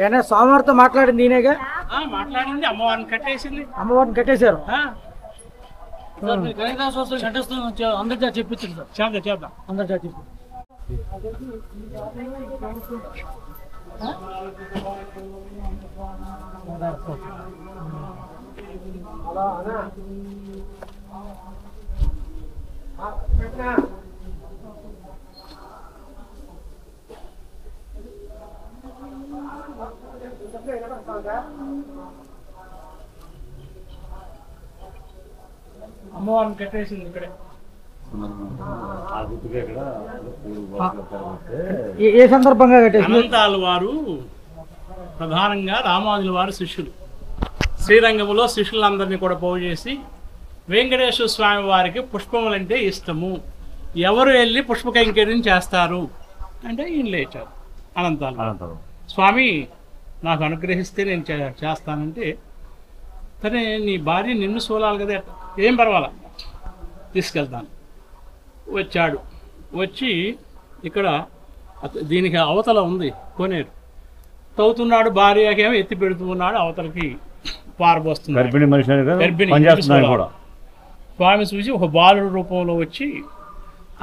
ఏనా స్వామివారితో మాట్లాడింది నేనేగా మాట్లాడింది. అమ్మవారిని కట్టేసింది. అమ్మవారిని కట్టేశారు. అందరికీ చెప్పించింది సార్. చేద్దాం అందరికీ చెప్పి అమ్మవారిని కట్టేసింది ఇక్కడే. ఏ సందర్భంగా కట్టేసింది? అనంతాల వారు ప్రధానంగా రామానుజుల వారు శిష్యులు. శ్రీరంగంలో శిష్యులందరినీ కూడా పోగు చేసి వెంకటేశ్వర స్వామి వారికి పుష్పములంటే ఇష్టము, ఎవరు వెళ్ళి పుష్ప కైంకర్యం చేస్తారు అంటే ఈయన లేచారు. అనంతాలు స్వామి నాకు అనుగ్రహిస్తే నేను చేస్తానంటే, సరే నీ భార్య నిన్ను సోలాలి కదా, ఏం పర్వాలా తీసుకెళ్తాను. వచ్చాడు. వచ్చి ఇక్కడ దీనికి అవతల ఉంది కోనేరు, తవ్వుతున్నాడు. భార్యకేమో ఎత్తి పెడుతున్నాడు, అవతలకి పారబోస్తున్నాడు. గర్భిణి స్వామి చూసి ఒక బాలుడు రూపంలో వచ్చి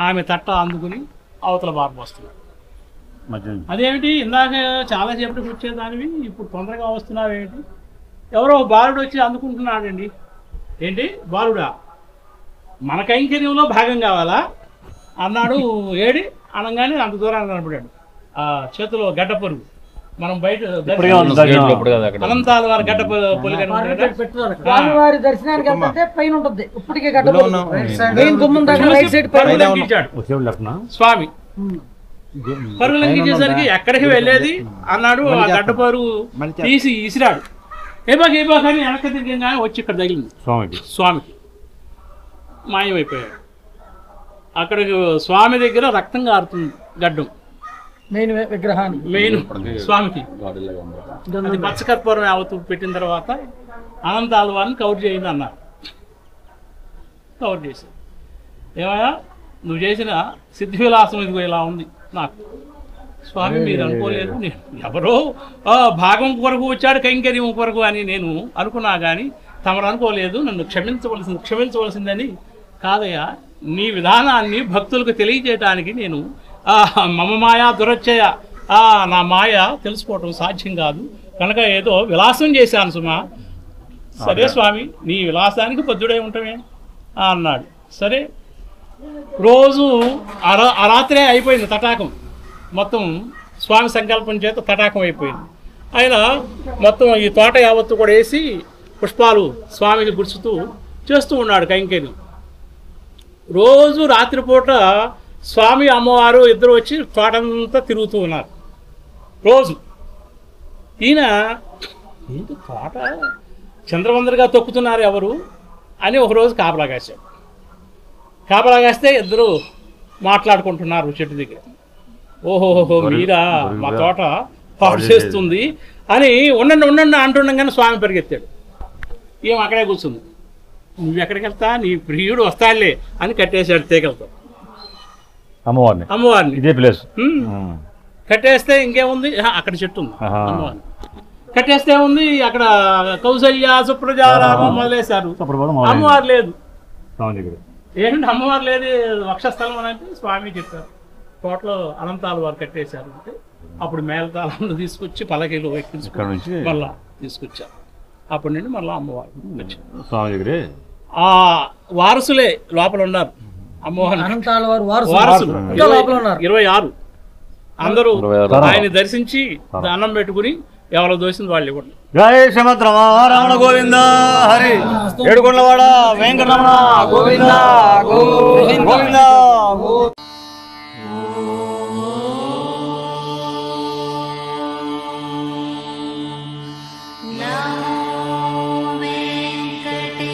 ఆమె తట్ట అందుకుని అవతల పారబోస్తున్నాడు. అదేమిటి ఇందాక చాలాసేపటికి వచ్చేదానివి ఇప్పుడు తొందరగా వస్తున్నావేమిటి? ఎవరో బాలుడు వచ్చి అందుకుంటున్నాడండి. ఏంటి బాలుడా, మన కైంకర్యంలో భాగం కావాలా అన్నాడు. ఏడి అనగానే అంత దూరాన్ని కనపడాడు. ఆ చేతిలో గడ్డ పొరుగు, మనం బయట అనంతాల వారి గడ్డ స్వామివారి దర్శనానికి వెళ్తే పైన ఉంటుంది. ఇప్పటికే గడ్డ స్వామి పరుగు లంఘించేసరికి ఎక్కడికి వెళ్ళేది అన్నాడు. ఆ గడ్డ పరుగు తీసి ఇసిరాడు. ఏబాక అని వెనక తిరిగానే వచ్చి ఇక్కడ తగిలింది స్వామికి. మాయమైపోయాడు. అక్కడికి స్వామి దగ్గర రక్తం కారుతుంది. గడ్డం మెయిన్ విగ్రహాన్ని మెయిన్ స్వామికి అది పచ్చకర్పూరం యావత్తు పెట్టిన తర్వాత అనంతాల వారిని కవర్ చేయండి అన్నారు. కవర్ చేశారు. ఏమయ్యా నువ్వు చేసిన సిద్ధి విలాసం ఇదిగో ఇలా ఉంది నాకు. స్వామి మీరు అనుకోలేదు, నేను ఎవరో భాగం కొరకు వచ్చాడు కైంకర్యం కొరకు అని నేను అనుకున్నా కానీ తమరు అనుకోలేదు. నన్ను క్షమించవలసిందని కాదయ్యా, నీ విధానాన్ని భక్తులకు తెలియజేయటానికి నేను మమ మాయా దురచ్చయ, నా మాయ తెలుసుకోవటం సాధ్యం కాదు కనుక ఏదో విలాసం చేశాను సుమా. సరే స్వామి నీ విలాసానికి బద్ధుడై ఉంటామే అన్నాడు. సరే రోజు రాత్రే అయిపోయింది తటాకం. మొత్తం స్వామి సంకల్పం చేత తటాకం అయిపోయింది. ఆయన మొత్తం ఈ తోట యావత్తు కూడా వేసి పుష్పాలు స్వామికి గుర్చుతూ చేస్తూ ఉన్నాడు కైంకర్యం. రోజు రాత్రిపూట స్వామి అమ్మవారు ఇద్దరు వచ్చి తోటంతా తిరుగుతూ ఉన్నారు రోజు. ఈయన ఏంటి తోట చంద్రవందరగా తొక్కుతున్నారు ఎవరు అని ఒకరోజు కాపలా కాశాడు. కాపలా కాస్తే ఇద్దరు మాట్లాడుకుంటున్నారు చెట్టు దగ్గర. ఓహోహో మీరా మా తోట పాడు చేస్తుంది అని ఉండండి అంటుండగానే స్వామి పరిగెత్తాడు. ఏం అక్కడే కూర్చుంది. నువ్వు ఎక్కడికి వెళ్తా, నీ ప్రియుడు వస్తాడులే అని కట్టేశాడు తీగలతో అమ్మవారిని. ఇదే ప్లేస్ కట్టేస్తే ఇంకేముంది, అక్కడ చెట్టు ఉంది అమ్మవారిని కట్టేస్తే ఉంది. అక్కడ కౌసల్య సుప్రజారామం మొదలేశారు. అమ్మవారు లేదు. ఏంటంటే అమ్మవారు లేదు వక్షస్థలం అని అంటే స్వామి చెప్పారు. తోటలో అనంతాల వారు కట్టేశారు అంటే అప్పుడు మేళతాళంలో తీసుకొచ్చి పలకీలో ఎక్కించుకొని మళ్ళా తీసుకొచ్చారు. అప్పటి నుండి మళ్ళీ అమ్మవారు వచ్చారు. ఆ వారసులే లోపల ఉన్నారు. అమ్మవారు అనంతాల వారు వారసులు 26 అందరూ ఆయన దర్శించి దండం పెట్టుకుని ఎవరో దోసింది వాళ్ళు ఇవ్వండి. జయ శ్రీమద్ రమణ గోవింద హరి ఏడుకొండలవాడ వెంకటరమణ గోవింద గోవింద. నమో వెంకటేశాయ.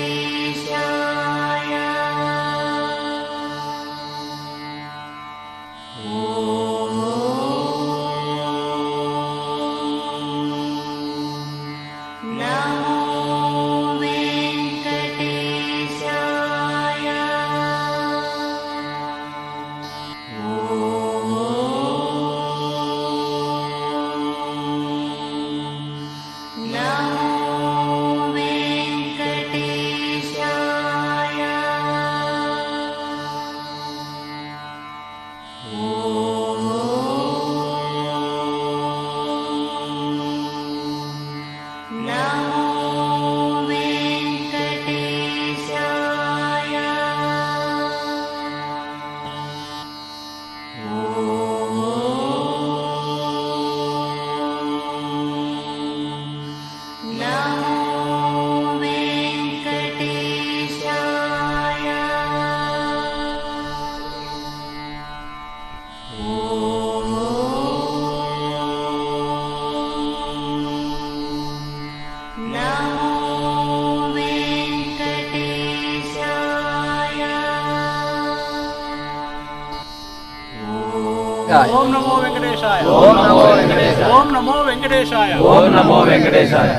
ఓం నమో వెంకటేశాయ. ఓం నమో వెంకటేశాయ. ఓం నమో వెంకటేశాయ. ఓం నమో వెంకటేశాయ.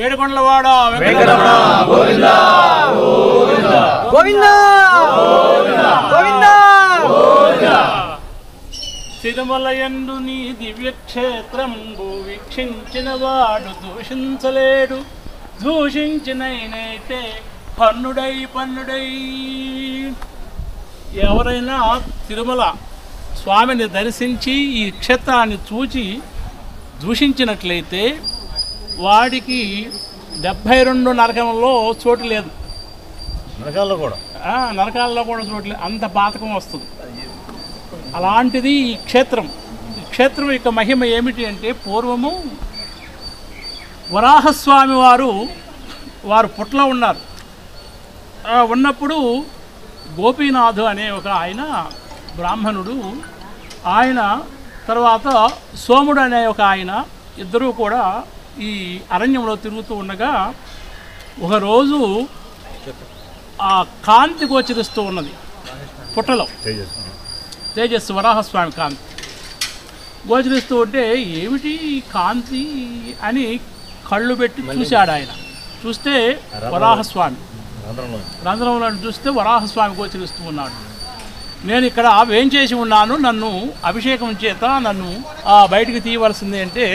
ఏడుకొండలవాడ వెంకటరమణ గోవింద గోవింద గోవింద గోవింద తిరుమలయందు నీ దివ్యక్షేత్రంబు వీక్షించిన వాడు దూషించలేడు. దూషించినైతే పన్నుడై ఎవరైనా తిరుమల స్వామిని దర్శించి ఈ క్షేత్రాన్ని చూచి దూషించినట్లయితే వాడికి 72 నరకంలో చోటు లేదు. నరకాల్లో కూడా నరకాల్లో కూడా చోటు లేదు, అంత పాతకం వస్తుంది. అలాంటిది ఈ క్షేత్రం. ఈ క్షేత్రం యొక్క మహిమ ఏమిటి అంటే, పూర్వము వరాహస్వామి వారు పుట్లో ఉన్నారు. ఉన్నప్పుడు గోపీనాథు అనే ఒక ఆయన బ్రాహ్మణుడు, ఆయన తర్వాత సోముడు అనే ఒక ఆయన, ఇద్దరూ కూడా ఈ అరణ్యంలో తిరుగుతూ ఉండగా ఒకరోజు ఆ కాంతి గోచరిస్తూ ఉన్నది పుట్టలో. తేజస్సు వరాహస్వామి కాంతి గోచరిస్తూ ఉంటే ఏమిటి కాంతి అని కళ్ళు పెట్టి చూశాడు ఆయన. చూస్తే వరాహస్వామి రంధ్రంలో చూస్తే వరాహస్వామి గోచరిస్తూ ఉన్నాడు. నేను ఇక్కడ వేంచేసి ఉన్నాను, నన్ను అభిషేకం చేత నన్ను బయటికి తీయవలసింది అంటే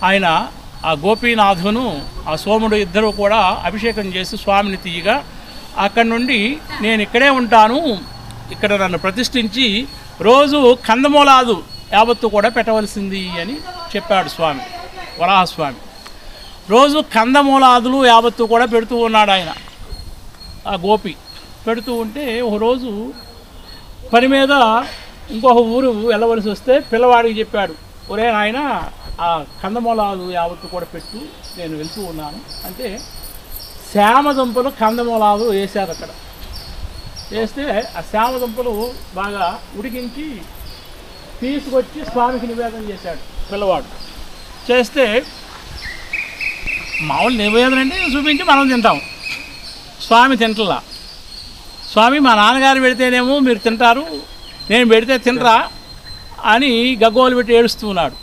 ఆయన ఆ గోపీనాథును ఆ సోముడు ఇద్దరు కూడా అభిషేకం చేసి స్వామిని తీయగా, అక్కడి నుండి నేను ఇక్కడే ఉంటాను, ఇక్కడ నన్ను ప్రతిష్ఠించి రోజు కందమూలాదు యావత్తు కూడా పెట్టవలసింది అని చెప్పాడు స్వామి వరాహస్వామి. రోజు కందమూలాదులు యావత్తు కూడా పెడుతూ ఉన్నాడు ఆయన. ఆ గోపి పెడుతూ ఉంటే ఒకరోజు పని మీద ఇంకొక ఊరు వెళ్ళవలసి వస్తే పిల్లవాడికి చెప్పాడు, ఒరే నాయన ఆ కందమూలాలు యావత్తు కూడా పెట్టు, నేను వెళ్తూ ఉన్నాను అంటే శ్యామదుంపలు కందమూలాలు వేశారు అక్కడ. వేస్తే ఆ శ్యామదుంపలు బాగా ఉడికించి తీసుకొచ్చి స్వామికి నివేదన చేశాడు పిల్లవాడు. చేస్తే మామూలు నివేదన అంటే చూపించి మనం తింటాం, స్వామి తింటలా. స్వామి మా నాన్నగారు పెడితేనేమో మీరు తింటారు, నేను పెడితే తినరా అని గగ్గోలు పెట్టి ఏడుస్తూ ఉన్నాడు.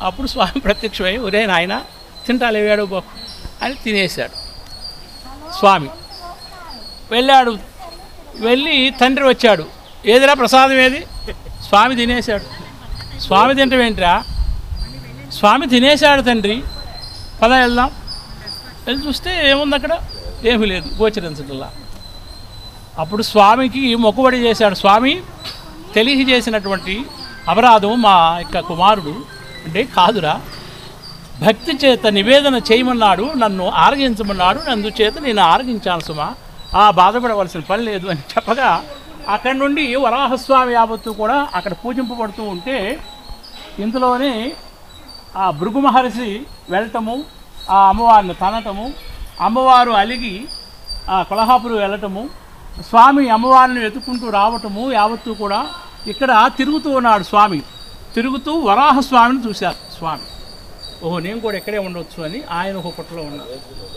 అప్పుడు స్వామి ప్రత్యక్షమై, ఒరే నాయన తింటాలే వేడు బాకు అని తినేశాడు. స్వామి వెళ్ళాడు, వెళ్ళి తండ్రి వచ్చాడు, ఏదిరా ప్రసాదం ఏది? స్వామి తినేశాడు. స్వామి తింటమేంటిరా? స్వామి తినేశాడు తండ్రి, పద వెళ్దాం. వెళ్ళి చూస్తే ఏముంది అక్కడ? ఏమీ లేదు, గోచరించటల్లా. అప్పుడు స్వామికి మొక్కుబడి చేశాడు, స్వామి తెలియజేసినటువంటి అపరాధం మా యొక్క కుమారుడు అంటే కాదురా, భక్తి చేత నివేదన చేయమన్నాడు, నన్ను ఆరగించమన్నాడు, అందుచేత నేను ఆరగించాను సుమా, బాధపడవలసిన పని లేదు అని చెప్పగా అక్కడి నుండి వరాహస్వామి యావత్తు కూడా అక్కడ పూజింపబడుతూ ఉంటే ఇందులోనే ఆ భృగు మహర్షి వెళ్ళటము, ఆ అమ్మవారిని తనటము, అమ్మవారు అలిగి ఆ కొల్హాపురం వెళ్ళటము, స్వామి అమ్మవారిని వెతుక్కుంటూ రావటము యావత్తు కూడా ఇక్కడ తిరుగుతూ ఉన్నాడు. స్వామి తిరుగుతూ వరాహస్వామిని చూశారు. స్వామి ఓహో నేను కూడా ఇక్కడే ఉండవచ్చు అని ఆయన ఒక పుట్టలో ఉన్నారు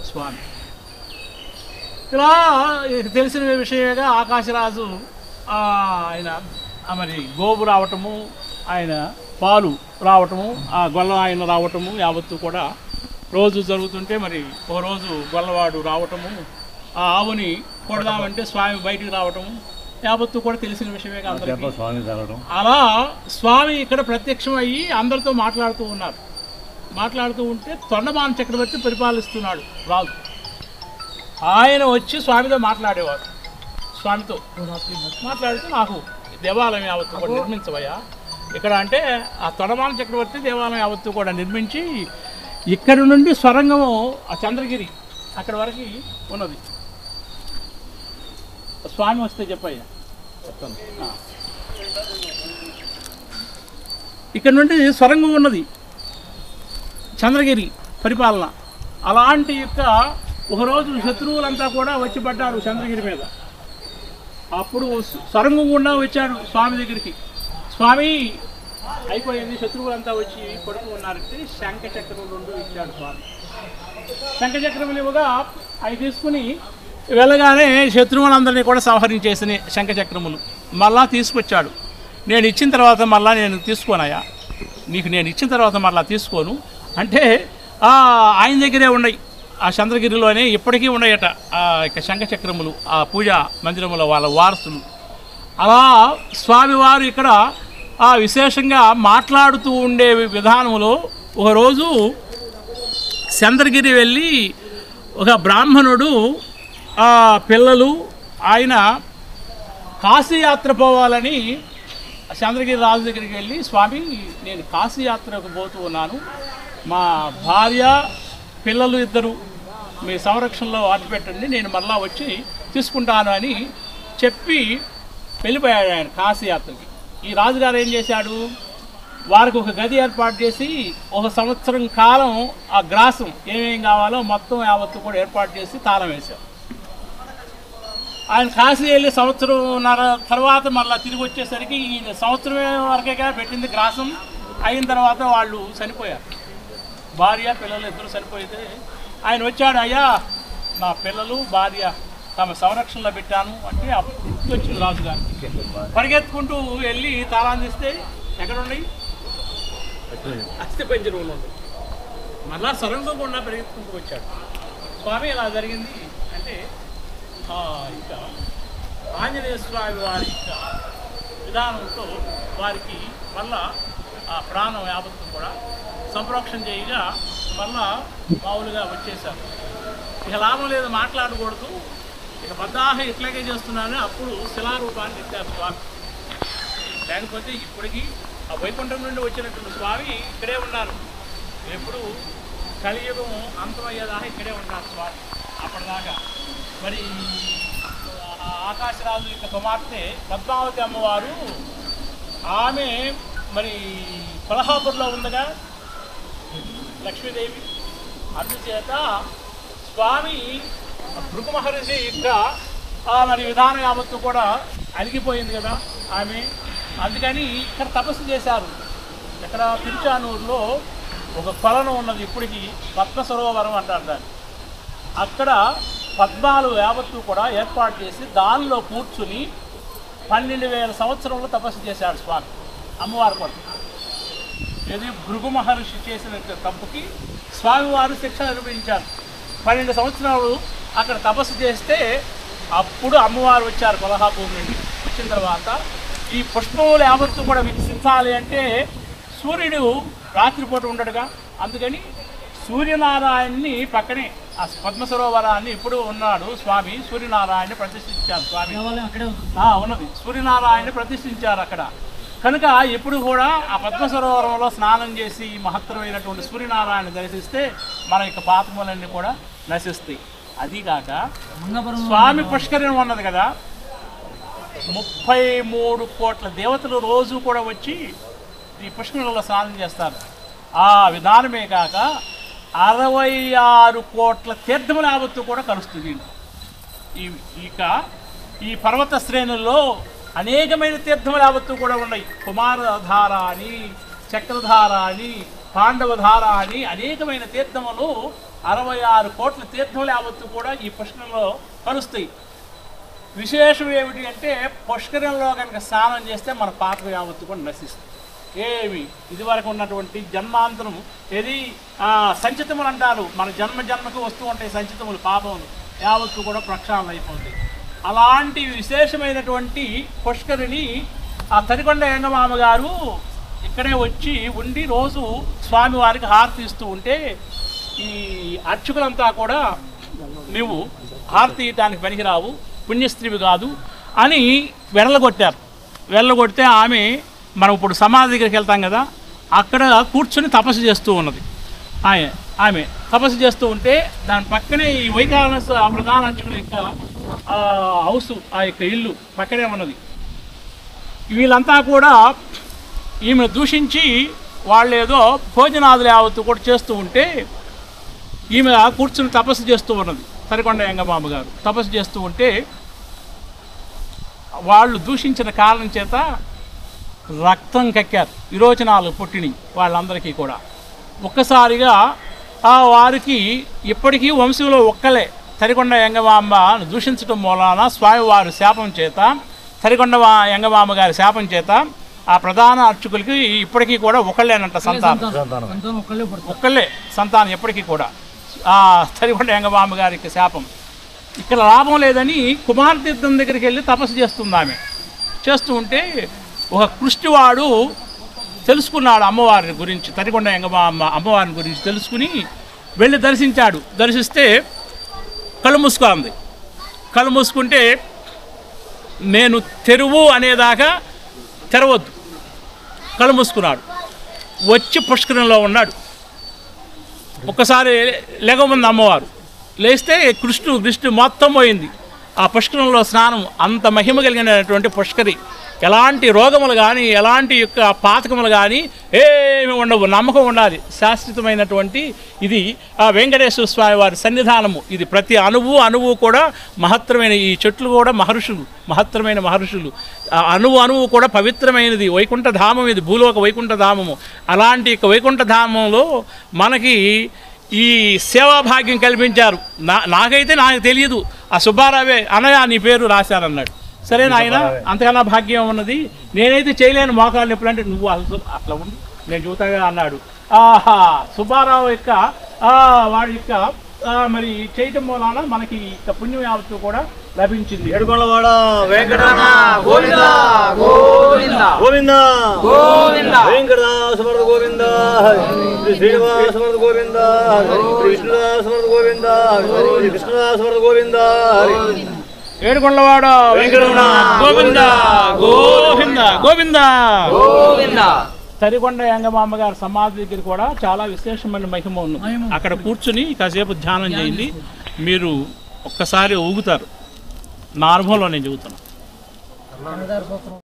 స్వామి. ఇలా తెలిసిన విషయమేగా ఆకాశరాజు ఆయన మరి గోవు రావటము, ఆయన పాలు రావటము, ఆ గొల్ల ఆయన రావటము యావత్తు కూడా రోజు జరుగుతుంటే మరి ఓ రోజు గొల్లవాడు రావటము, ఆ ఆవుని కొడదామంటే స్వామి బయటికి రావటము యావత్తు కూడా తెలిసిన విషయమేగా అందరికీ. అలా స్వామి ఇక్కడ ప్రత్యక్షం అయ్యి అందరితో మాట్లాడుతూ ఉన్నారు. మాట్లాడుతూ ఉంటే తొండమాన చక్రవర్తి పరిపాలిస్తున్నాడు రాజు. ఆయన వచ్చి స్వామితో మాట్లాడేవాడు. స్వామితో మాట్లాడితే నాకు దేవాలయం యావత్తు కూడా నిర్మించవయ్యా ఇక్కడ అంటే, ఆ తొండమాన చక్రవర్తి దేవాలయం యావత్తు కూడా నిర్మించి ఇక్కడ నుండి స్వరంగము ఆ చంద్రగిరి అక్కడ వరకు ఉన్నది. స్వామి వస్తే చెప్పయ్యా చెప్తాను. ఇక్కడ నుండి స్వరంగం ఉన్నది చంద్రగిరి పరిపాలన. అలాంటి యొక్క ఒకరోజు శత్రువులంతా కూడా వచ్చి పడ్డారు చంద్రగిరి మీద. అప్పుడు స్వరంగం గుండా వచ్చాడు స్వామి దగ్గరికి. స్వామి అయిపోయింది, శత్రువులంతా వచ్చి పడుతూ ఉన్నారంటే శంఖచక్రం 2 ఇచ్చాడు స్వామి. శంఖచక్రములు ఇవ్వగా అవి తీసుకుని వెళ్ళగానే శత్రువులందరినీ కూడా సంహరించేసిన శంఖచక్రములు మళ్ళా తీసుకొచ్చాడు. నేను ఇచ్చిన తర్వాత మళ్ళీ నేను తీసుకోనయ్యా, నీకు నేను ఇచ్చిన తర్వాత మళ్ళీ తీసుకోను అంటే ఆయన దగ్గరే ఉన్నాయి. ఆ చంద్రగిరిలోనే ఇప్పటికీ ఉన్నాయట ఆ యొక్క శంఖచక్రములు, ఆ పూజా మందిరముల వాళ్ళ వారసులు. అలా స్వామివారు ఇక్కడ విశేషంగా మాట్లాడుతూ ఉండే విధానంలో ఒకరోజు చంద్రగిరి వెళ్ళి ఒక బ్రాహ్మణుడు పిల్లలు ఆయన కాశీయాత్ర పోవాలని చంద్రగిరి రాజు దగ్గరికి వెళ్ళి, స్వామి నేను కాశీయాత్రకు పోతూ ఉన్నాను, మా భార్య పిల్లలు ఇద్దరు మీ సంరక్షణలో అడ్డుపెట్టండి, నేను మళ్ళా వచ్చి తీసుకుంటాను అని చెప్పి వెళ్ళిపోయాడు ఆయన కాశీయాత్రకి. ఈ రాజుగారు ఏం చేశాడు, వారికి ఒక గది ఏర్పాటు చేసి 1 సంవత్సరం కాలం ఆ గ్రాసం ఏమేం కావాలో మొత్తం యావత్తు కూడా ఏర్పాటు చేసి తాళం వేశారు. ఆయన కాశీ వెళ్ళి సంవత్సరంన్నర తర్వాత మళ్ళీ తిరిగి వచ్చేసరికి ఈ సంవత్సరం వరకే పెట్టింది గ్రాసం. అయిన తర్వాత వాళ్ళు చనిపోయారు, భార్య పిల్లలు ఇద్దరు చనిపోయితే ఆయన వచ్చాడు, అయ్యా నా పిల్లలు భార్య తమ సంరక్షణలో పెట్టాను అంటే అప్పుడు వచ్చింది రాజుగారికి. పరిగెత్తుకుంటూ వెళ్ళి తాళం తీస్తే ఎక్కడున్నాయి, అస్థి పంజరంలో ఉంది. మళ్ళా సరంగకుండా పరిగెత్తుకుంటూ వచ్చాడు. స్వామి ఇలా జరిగింది అంటే ఇంకా ఆంజనేయ స్వామి వారి యొక్క విధానంతో వారికి మళ్ళా ఆ ప్రాణం యావత్తు కూడా సంప్రోక్షణ చేయగా మళ్ళా మామూలుగా వచ్చేసారు. ఇక లాభం లేదు, మాట్లాడకూడదు, ఇక బద్దాహ ఇట్లాగే చేస్తున్నాను. అప్పుడు శిలారూపాన్ని ఎత్తారు స్వామి. లేకపోతే ఇప్పటికీ ఆ వైకుంఠం నుండి వచ్చినటువంటి స్వామి ఇక్కడే ఉన్నారు. ఎప్పుడు కలియుగం అంతమయ్యేదాకా ఇక్కడే ఉంటారు స్వామి. అప్పటిదాకా మరి ఆకాశరాజు యొక్క కుమార్తె పద్మావతి అమ్మవారు ఆమె మరి కొల్హాపూర్లో ఉండగా లక్ష్మీదేవి, అందుచేత స్వామి భృగు మహర్షి యొక్క మరి విధానం యావత్తు కూడా అలిగిపోయింది కదా ఆమె. అందుకని ఇక్కడ తపస్సు చేశారు. ఇక్కడ తిరుచానూరులో ఒక కొలను ఉన్నది, ఇప్పటికీ పద్మ సరోవరం అంటారు దాన్ని. అక్కడ పద్మాలు యావత్తు కూడా ఏర్పాటు చేసి దానిలో కూర్చుని 12,000 సంవత్సరంలో తపస్సు చేశాడు స్వామి అమ్మవారి కొరకు. ఇది భృగు మహర్షి చేసిన తప్పుకి స్వామివారు శిక్ష అనుభవించారు. 12 సంవత్సరాలు అక్కడ తపస్సు చేస్తే అప్పుడు అమ్మవారు వచ్చారు కొల్హాపూర్ నుండి. వచ్చిన తర్వాత ఈ పుష్పములు యావత్తు కూడా వికసించాలి అంటే సూర్యుడు రాత్రిపూట ఉండడుగా, అందుకని సూర్యనారాయణని పక్కనే ఆ పద్మ సరోవరాన్ని ఇప్పుడు ఉన్నాడు స్వామి. సూర్యనారాయణని ప్రతిష్ఠించారు స్వామి, ఉన్నది సూర్యనారాయణని ప్రతిష్ఠించారు అక్కడ. కనుక ఎప్పుడు కూడా ఆ పద్మ సరోవరంలో స్నానం చేసి మహత్తరమైనటువంటి సూర్యనారాయణ దర్శిస్తే మన యొక్క పాపములన్నీ కూడా నశిస్తాయి. అదిగాక స్వామి పుష్కరిణి ఉన్నది కదా, 33 కోట్ల దేవతలు రోజు కూడా వచ్చి ఈ పుష్కరిణిలో స్నానం చేస్తారు. ఆ విధానమే కాక 66 కోట్ల తీర్థముల యావత్తు కూడా కలుస్తుంది. ఈ పర్వత శ్రేణుల్లో అనేకమైన తీర్థముల యావత్తు కూడా ఉన్నాయి. కుమారధార అని, చక్రధార అని, పాండవధార అని అనేకమైన తీర్థములు 66 కోట్ల తీర్థముల యావత్తు కూడా ఈ పుష్కరంలో కలుస్తాయి. విశేషం ఏమిటి అంటే పుష్కరంలో కనుక స్నానం చేస్తే మన పాపం యావత్తు కూడా నశిస్తుంది. ఏమి ఇదివరకు ఉన్నటువంటి జన్మాంతరం ఏది సంచితములు అంటారు, మన జన్మకు వస్తూ ఉంటాయి సంచితములు, పాపములు యావత్తు కూడా ప్రక్షాళన అయిపోతాయి. అలాంటి విశేషమైనటువంటి పుష్కరిణి ఆ తరికొండ యంగమామ గారు ఇక్కడే వచ్చి ఉండి రోజు స్వామివారికి హారతి ఇస్తూ ఉంటే ఈ అర్చకులంతా కూడా నువ్వు హారతి ఇవ్వడానికి పనికిరావు, పుణ్యస్త్రీవి కాదు అని వెళ్ళగొట్టారు. వెళ్ళగొడితే ఆమె మనం ఇప్పుడు సమాధి దగ్గరికి వెళ్తాం కదా, అక్కడ కూర్చొని తపస్సు చేస్తూ ఉన్నది. ఆమె తపస్సు చేస్తూ ఉంటే దాని పక్కనే ఈ వైఖానస ప్రధాన అర్చకుల యొక్క హౌస్, ఆ యొక్క ఇల్లు పక్కనే ఉన్నది. వీళ్ళంతా కూడా ఈమెను దూషించి వాళ్ళు ఏదో భోజనాదులు యావత్తు కూడా చేస్తూ ఉంటే ఈమె కూర్చుని తపస్సు చేస్తూ ఉన్నది. తరికొండ యంగమామ గారు తపస్సు చేస్తూ ఉంటే వాళ్ళు దూషించిన కారణం చేత రక్తం కక్కారు, విరోచనాలు పుట్టినాయి వాళ్ళందరికీ కూడా. ఒక్కసారిగా వారికి ఇప్పటికీ వంశంలో ఒక్కలే తరికొండ యంగమాంబను దూషించడం మూలాన స్వామివారి శాపం చేత, తరికొండ యంగమామ గారి శాపం చేత ఆ ప్రధాన అర్చకులకి ఇప్పటికీ కూడా ఒకళ్ళేనంట సంతానం, ఒక్కళ్ళే సంతానం ఎప్పటికీ కూడా. తరికొండ వెంగమాంబ గారికి శాపం. ఇక్కడ లాభం లేదని కుమారతీర్థం దగ్గరికి వెళ్ళి తపస్సు చేస్తుంది ఆమె. చేస్తూ ఉంటే ఒక కృష్టివాడు తెలుసుకున్నాడు అమ్మవారి గురించి, తరికొండ వెంగమాంబ అమ్మవారిని గురించి తెలుసుకుని వెళ్ళి దర్శించాడు. దర్శిస్తే కళ్ళు మూసుకుంది. కళ్ళు మూసుకుంటే నేను తెరువు అనేదాకా తెరవద్దు. కళ్ళు మూసుకున్నాడు. వచ్చి పుష్కరంలో ఉన్నాడు. ఒక్కసారి లెగముంది అమ్మవారు. లేస్తే కృష్ణు మొత్తం పోయింది. ఆ పుష్కరంలో స్నానం అంత మహిమ కలిగినటువంటి పుష్కరి. ఎలాంటి రోగములు కానీ ఎలాంటి యొక్క పాతకములు కానీ ఏమి ఉండవు. నమ్మకం ఉండాలి. శాశ్వతమైనటువంటి ఇది ఆ వెంకటేశ్వర స్వామి వారి సన్నిధానము. ఇది ప్రతి అణువు కూడా మహత్తరమైన, ఈ చెట్లు కూడా మహర్షులు, మహత్తరమైన మహర్షులు. అణువు కూడా పవిత్రమైనది. వైకుంఠధామం ఇది, భూలోక వైకుంఠధామము. అలాంటి యొక్క వైకుంఠధామంలో మనకి ఈ సేవాభాగ్యం కల్పించారు. నాకైతే నాకు తెలియదు. ఆ సుబ్బారావే అన్నయ్య నీ పేరు రాశానన్నాడు. సరే నాయన, అంతకన్నా భాగ్యం ఉన్నది, నేనైతే చేయలేను మోకాళ్ళు నొప్పులు అంటే, నువ్వు అట్లా ఉండి నేను చూతాగా అన్నాడు. ఆహా, సుబ్బారావు యొక్క వాడి యొక్క మరి చేయటం మూలాన మనకి పుణ్యం యావత్తు కూడా లభించింది. ఏడుకొండలవాడ వెంకటరమణ గోవింద గోవింద గోవింద గోవింద, వెంకటదాసమర్థ గోవింద, శ్రీ శ్రీనివాసమర్థ గోవింద, శ్రీ విష్ణుదాసమర్థ గోవింద, శ్రీ కృష్ణదాసమర్థ గోవింద. ఏడుకొండలవాడ వెంకటరమణ గోవింద గోవింద గోవింద గోవింద. తరికొండ వెంగమాంబ గారి సమాధి దగ్గర కూడా చాలా విశేషమైన మహిమ ఉంది. అక్కడ కూర్చుని కాసేపు ధ్యానం చేయండి, మీరు ఒక్కసారి ఊగుతారు. నా అనుభవంలో నేను చెబుతాను.